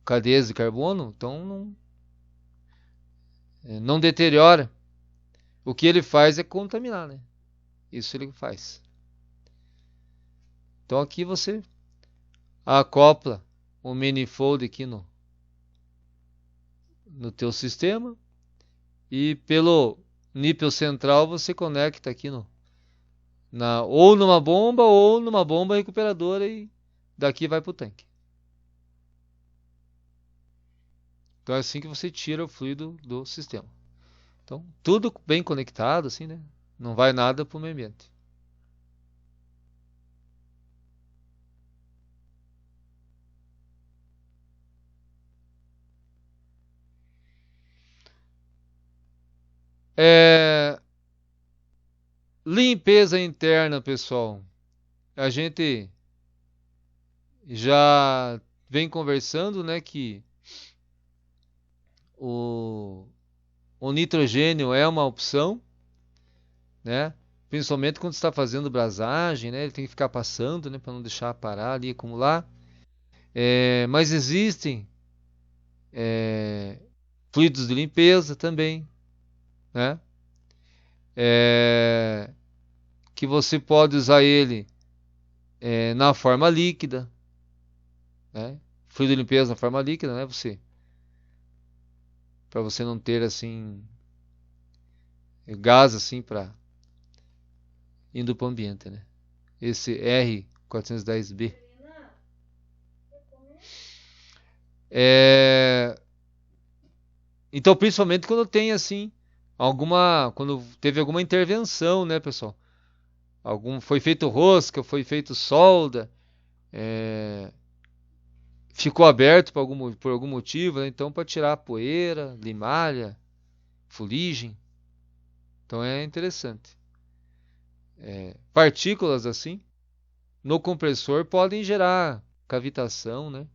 Cadeias de carbono, então não deteriora. O que ele faz é contaminar, né? Isso ele faz. Então aqui você acopla o manifold aqui no teu sistema e pelo nípel central você conecta aqui ou numa bomba recuperadora e daqui vai para o tanque. Então é assim que você tira o fluido do sistema. Então tudo bem conectado assim, né? Não vai nada para o meio ambiente. Limpeza interna, pessoal. A gente já vem conversando, né, que o nitrogênio é uma opção, né? Principalmente quando está fazendo brasagem, né? Ele tem que ficar passando, né, para não deixar parar ali, acumular. Mas existem fluidos de limpeza também, né? Que você pode usar ele na forma líquida, né? Fluido de limpeza na forma líquida, né? Para você não ter assim gás assim para indo para o ambiente, né? Esse R410B. Então, principalmente quando tem assim quando teve alguma intervenção, né, pessoal? Foi feito rosca, foi feito solda, ficou aberto por algum motivo, né? Então para tirar poeira, limalha, fuligem. Então é interessante. Partículas assim no compressor podem gerar cavitação, né?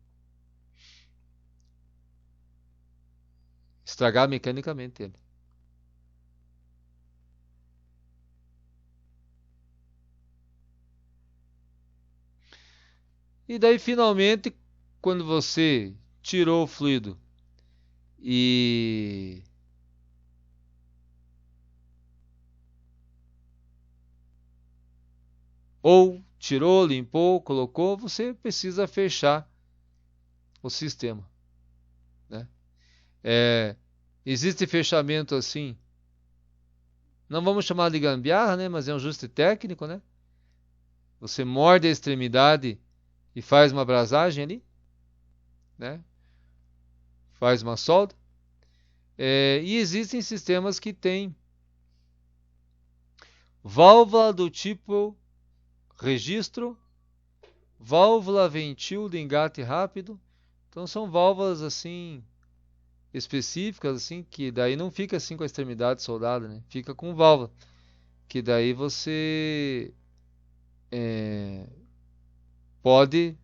Estragar mecanicamente ele. E daí finalmente, quando você tirou o fluido e ou tirou, limpou, colocou, você precisa fechar o sistema, né? Existe fechamento assim, não vamos chamar de gambiarra, né? Mas é um ajuste técnico, né? Você morde a extremidade e faz uma abrasagem ali, né? Faz uma solda. E existem sistemas que têm válvula do tipo registro, válvula ventil de engate rápido. Então são válvulas assim específicas assim que daí não fica assim com a extremidade soldada, né? Fica com válvula, que daí você pode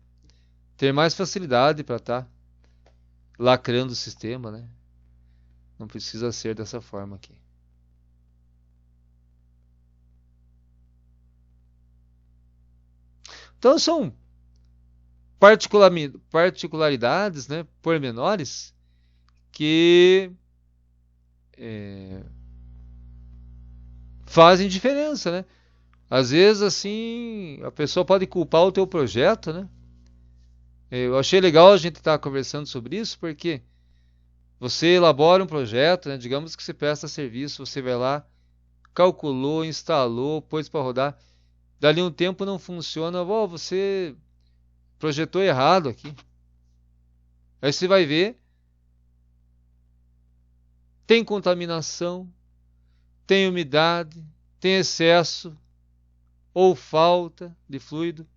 ter mais facilidade para estar lacrando o sistema, né? Não precisa ser dessa forma aqui. Então são particularidades, né, pormenores que fazem diferença, né? Às vezes assim a pessoa pode culpar o teu projeto, né? Eu achei legal a gente estar conversando sobre isso porque você elabora um projeto, né? Digamos que você presta serviço, você vai lá, calculou, instalou, pôs para rodar. Dali um tempo não funciona, você projetou errado aqui. Aí você vai ver, tem contaminação, tem umidade, tem excesso ou falta de fluido.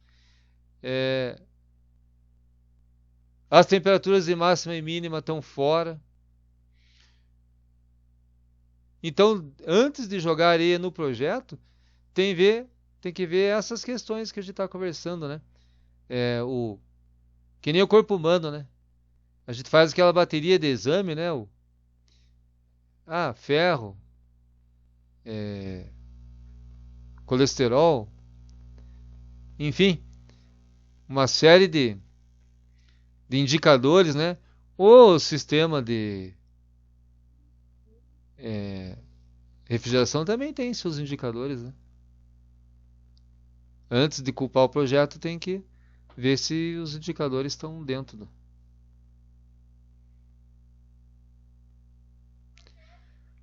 As temperaturas de máxima e mínima estão fora. Então, antes de jogar areia no projeto, tem que ver essas questões que a gente está conversando, né? Que nem o corpo humano, né? A gente faz aquela bateria de exame, né? Ferro, colesterol, enfim, uma série de indicadores, né? O sistema de refrigeração também tem seus indicadores, né? Antes de culpar o projeto, tem que ver se os indicadores estão dentro.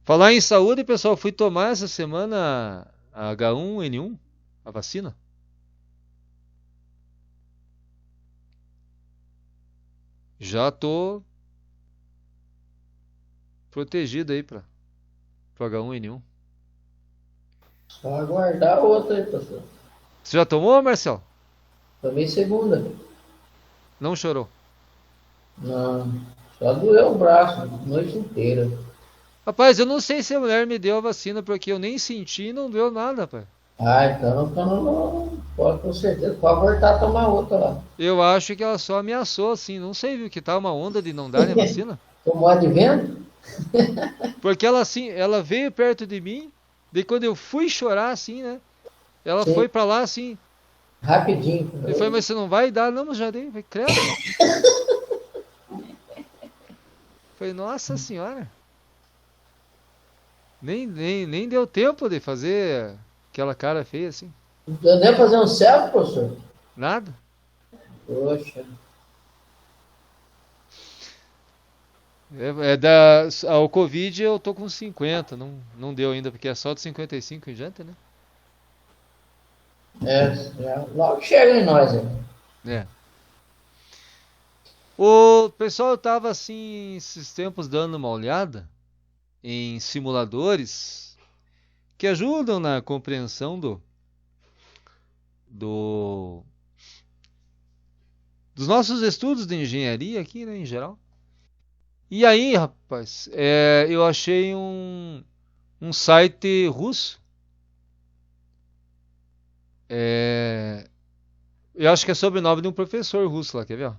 Falar em saúde, pessoal, fui tomar essa semana a H1N1, a vacina. Já tô protegido aí para o H1N1. Só aguardar a outra aí, pastor. Você já tomou, Marcelo? Tomei segunda. Não chorou? Não, só doeu o braço a noite inteira. Rapaz, eu não sei se a mulher me deu a vacina, porque eu nem senti e não deu nada, rapaz. Então não pode, com certeza. Pode voltar a tomar outra lá. Eu acho que ela só ameaçou, assim. Não sei, viu, que tá uma onda de não darem a vacina. Tomou advento? Porque ela, assim, ela veio perto de mim, daí quando eu fui chorar, assim, né? Ela Sim. foi pra lá, assim. Rapidinho. Eu falei, mas você não vai dar? Não, mas já dei. Eu falei, credo. Falei, nossa senhora. Nem deu tempo de fazer aquela cara feia, assim. Não deu nem fazer um selfie, professor? Nada. Poxa. O Covid eu tô com 50, não deu ainda, porque é só de 55 em diante, né? Logo chega em nós, hein? O pessoal tava assim, esses tempos dando uma olhada em simuladores que ajudam na compreensão dos nossos estudos de engenharia aqui, né, em geral. E aí, rapaz, eu achei um site russo. Eu acho que é sobrenome de um professor russo lá, quer ver?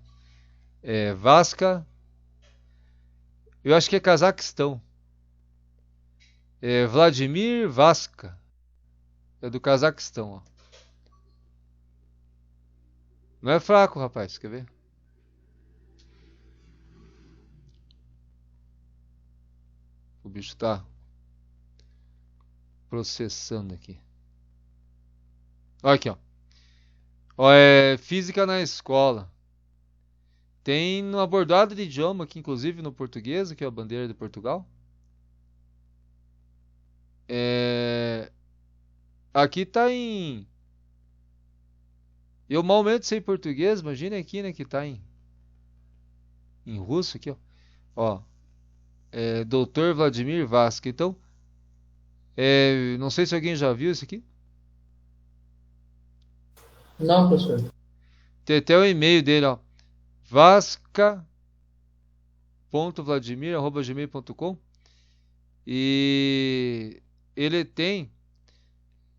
Vaska. Eu acho que é Cazaquistão. Vladimir Vaska. É do Cazaquistão, ó. Não é fraco, rapaz, quer ver? O bicho tá processando aqui. Olha aqui, ó. Ó, é física na escola. Tem no abordado de idioma aqui, inclusive no português, que é a bandeira de Portugal. É, aqui tá em. Eu malmente sei português, imagina aqui, né, que tá em russo aqui, ó. Ó, Dr. Vladimir Vasco. Então, não sei se alguém já viu isso aqui. Não, professor. Tem até o e-mail dele, ó. vasca.vladimir@gmail.com. E ele tem.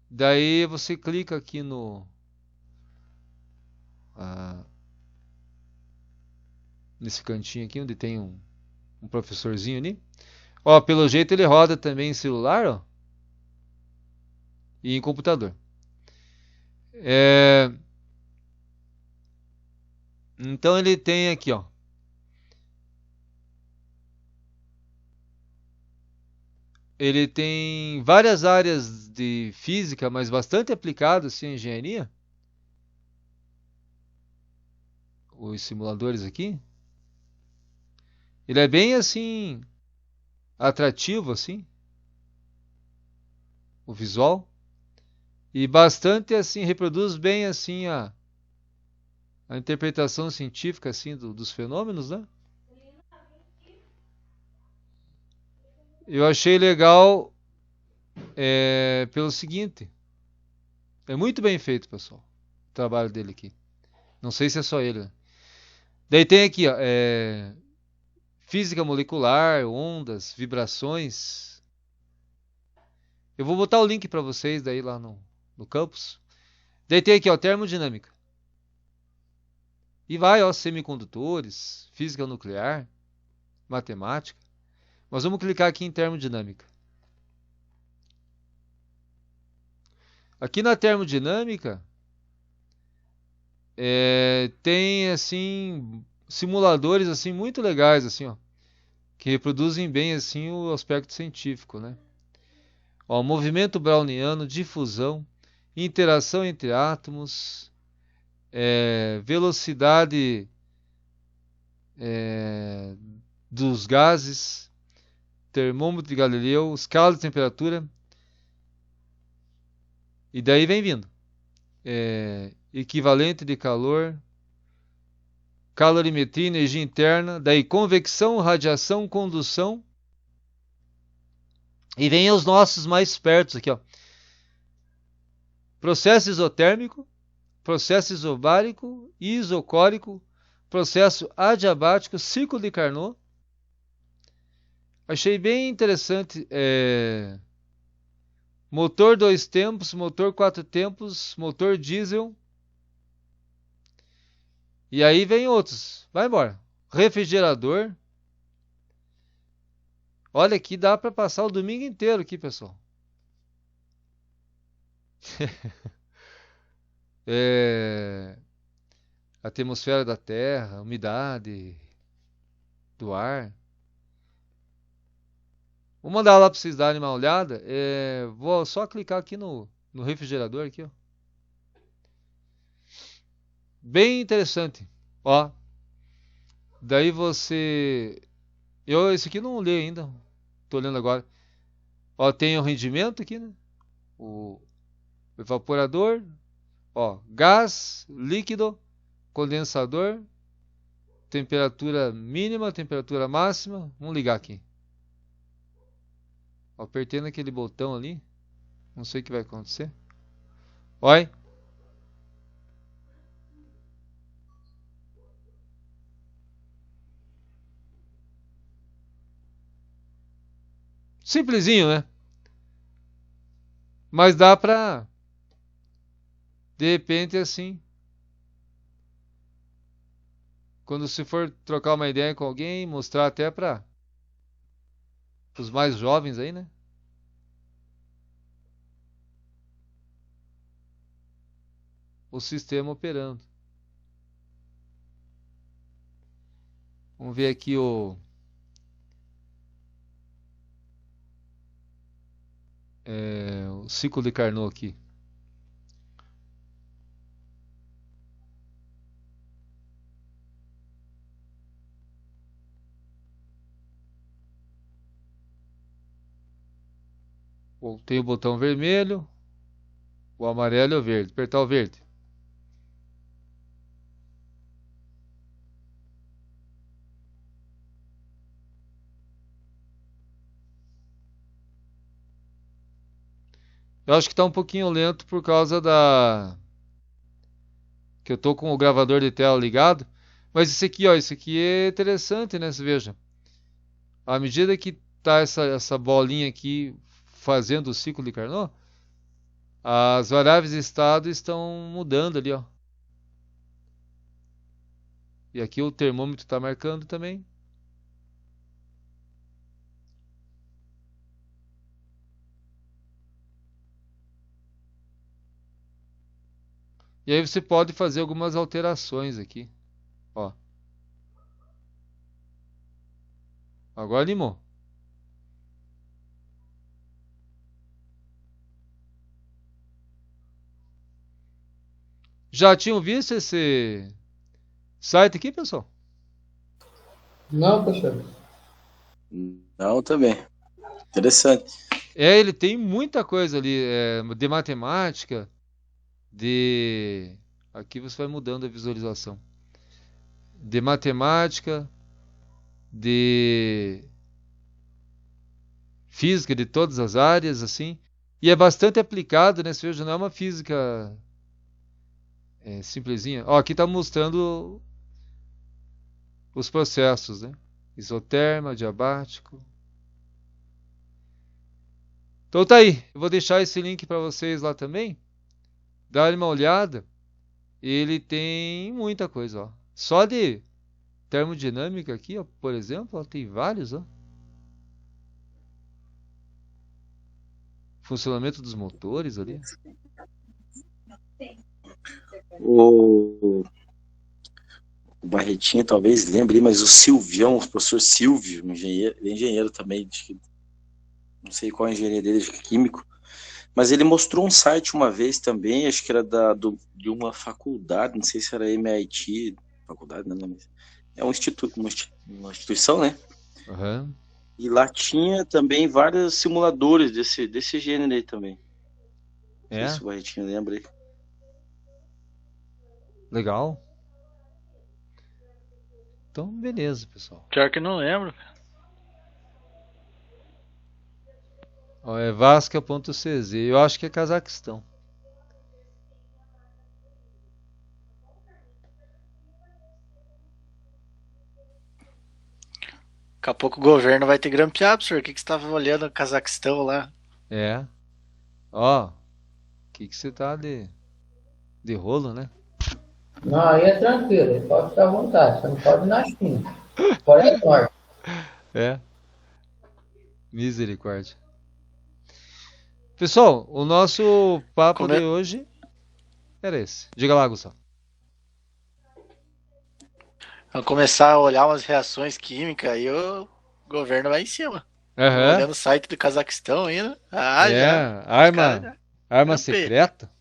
Daí você clica aqui no ah, nesse cantinho aqui onde tem um professorzinho ali. Ó, pelo jeito ele roda também em celular, ó, e em computador. É, então ele tem aqui, ó. Ele tem várias áreas de física, mas bastante aplicado assim, em engenharia. Os simuladores aqui. Ele é bem assim atrativo assim, o visual e bastante assim reproduz bem assim a interpretação científica assim dos fenômenos, né? Eu achei legal pelo seguinte, é muito bem feito, pessoal, o trabalho dele aqui. Não sei se é só ele, né? Daí tem aqui, ó, física molecular, ondas, vibrações. Eu vou botar o link para vocês daí lá no campus. Daí tem aqui, ó, termodinâmica. E vai, ó, semicondutores, física nuclear, matemática. Mas vamos clicar aqui em termodinâmica. Aqui na termodinâmica tem assim simuladores assim muito legais assim, ó, que reproduzem bem assim o aspecto científico, né? Ó, movimento browniano, difusão, interação entre átomos, velocidade é, dos gases, termômetro de Galileu, escala de temperatura, e daí vem vindo. Equivalente de calor, calorimetria, energia interna, daí convecção, radiação, condução, e vem os nossos mais perto aqui, ó. Processo isotérmico, processo isobárico, isocórico, processo adiabático, ciclo de Carnot. Achei bem interessante. Motor 2 tempos, motor 4 tempos, motor diesel. E aí vem outros. Vai embora. Refrigerador. Olha aqui, dá para passar o domingo inteiro aqui, pessoal. A atmosfera da Terra, umidade do ar. Vou mandar lá para vocês darem uma olhada. Vou só clicar aqui no refrigerador aqui, ó. Bem interessante. Ó. Daí você. Esse aqui não li ainda. Tô lendo agora. Ó, tem o rendimento aqui, né? O evaporador. Ó, gás, líquido, condensador, temperatura mínima, temperatura máxima. Vamos ligar aqui. Ó, apertei naquele botão ali. Não sei o que vai acontecer. Olha. Simplesinho, né? Mas dá pra, de repente, assim, quando se for trocar uma ideia com alguém, mostrar até para os mais jovens aí, né? O sistema operando. Vamos ver aqui o ciclo de Carnot aqui. Tem o botão vermelho, o amarelo e o verde. Apertar o verde. Eu acho que tá um pouquinho lento por causa que eu tô com o gravador de tela ligado. Mas isso aqui, ó, isso aqui é interessante, né? Você veja. À medida que tá essa bolinha aqui fazendo o ciclo de Carnot, as variáveis de estado estão mudando ali, ó. E aqui o termômetro está marcando também. E aí você pode fazer algumas alterações aqui, ó. Agora animou. Já tinham visto esse site aqui, pessoal? Não, professor. Não, também. Interessante. Ele tem muita coisa ali, de matemática, aqui você vai mudando a visualização. De matemática, de física de todas as áreas, assim. E é bastante aplicado, né? Você veja, não é uma física simplesinha. Ó, aqui está mostrando os processos, né? Isoterma, diabático. Então tá aí. Eu vou deixar esse link para vocês lá também. Dá uma olhada. Ele tem muita coisa, ó. Só de termodinâmica aqui, ó, por exemplo, ó, tem vários, ó. Funcionamento dos motores ali. O Barretinha talvez lembre, mas o Silvião, o professor Silvio, engenheiro também, não sei qual a engenharia dele, acho que químico, mas ele mostrou um site uma vez também, acho que era de uma faculdade, não sei se era MIT, faculdade, não, mas é um instituto, uma instituição, né? Uhum. E lá tinha também vários simuladores desse gênero aí também. Não sei se o Barretinho lembra aí. Legal. Então, beleza, pessoal. Pior que não lembro. Ó, é Vasca.cz. Eu acho que é Cazaquistão. Daqui a pouco o governo vai ter grampeado, professor. O que você estava olhando no Cazaquistão lá? É. Ó, o que você tá de rolo, né? Não, aí é tranquilo, pode ficar à vontade, você não pode ir na China. Coreia do Norte. É. Misericórdia. Pessoal, o nosso papo de hoje era esse. Diga lá, Gustavo. Vamos começar a olhar umas reações químicas e o governo vai em cima. Aham. Olhando o site do Cazaquistão ainda. Ah, É, já. arma Grampeia. secreta.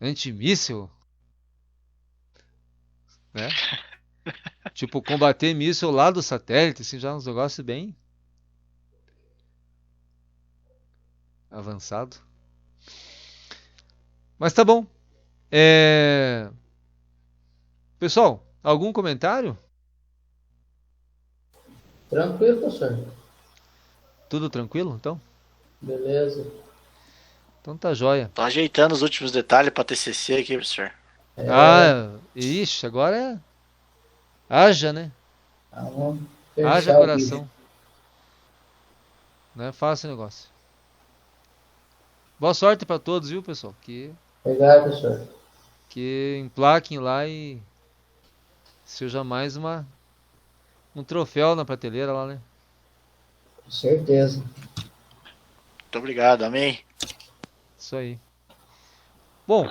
Antimíssil, né? Tipo, combater míssil lá do satélite, assim, já uns negócios bem avançado. Mas tá bom. Pessoal, algum comentário? Tranquilo, professor. Tudo tranquilo, então? Beleza. Então tá jóia. Tô ajeitando os últimos detalhes pra TCC aqui, professor. Ixi, agora haja, né? Vamos Haja fechar o coração. vídeo. Não é fácil o negócio. Boa sorte pra todos, viu, pessoal? Obrigado, professor. Que emplaquem lá e seja mais um troféu na prateleira lá, né? Com certeza. Muito obrigado, amém. Isso aí. Bom,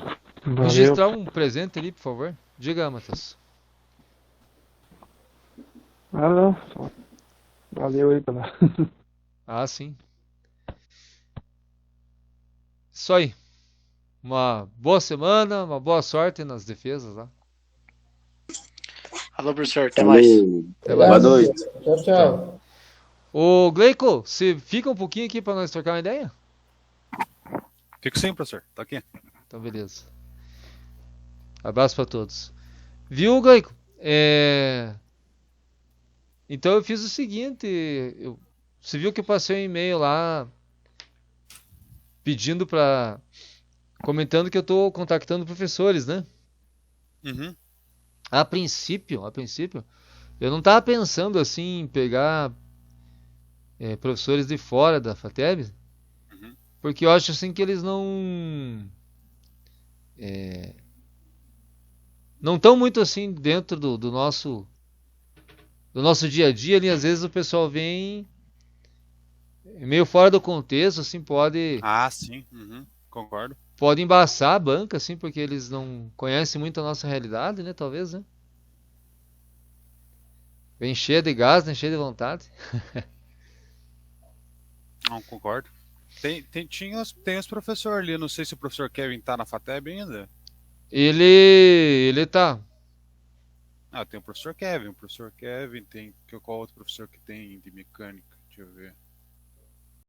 Valeu. registrar um presente ali, por favor. Diga, Matheus. Ah, não. Valeu aí pela. Ah, sim. Isso aí. Uma boa semana, uma boa sorte nas defesas lá. Alô, professor, até mais. Até Boa mais. noite. Tchau, tchau. Ô, Gleico, você fica um pouquinho aqui pra nós trocar uma ideia? Fico sim, professor. Tá aqui. Então, beleza. Abraço pra todos. Viu, Gleico? Então eu fiz o seguinte, você viu que eu passei um e-mail lá pedindo pra... comentando que eu tô contactando professores, né? Uhum. A princípio, eu não tava pensando assim em pegar professores de fora da FATEB, Uhum. porque eu acho assim que eles não estão muito assim dentro do nosso dia a dia ali. Às vezes o pessoal vem meio fora do contexto, assim, Ah, sim. Uhum. Concordo. pode embaçar a banca, assim, porque eles não conhecem muito a nossa realidade, né? Talvez, né? Vem cheio de gás, né? Cheio de vontade. Não, concordo. Tem os professores ali. Não sei se o professor Kevin tá na FATEB ainda. Ele tá. Ah, tem o professor Kevin. Tem. Qual outro professor que tem de mecânica? Deixa eu ver.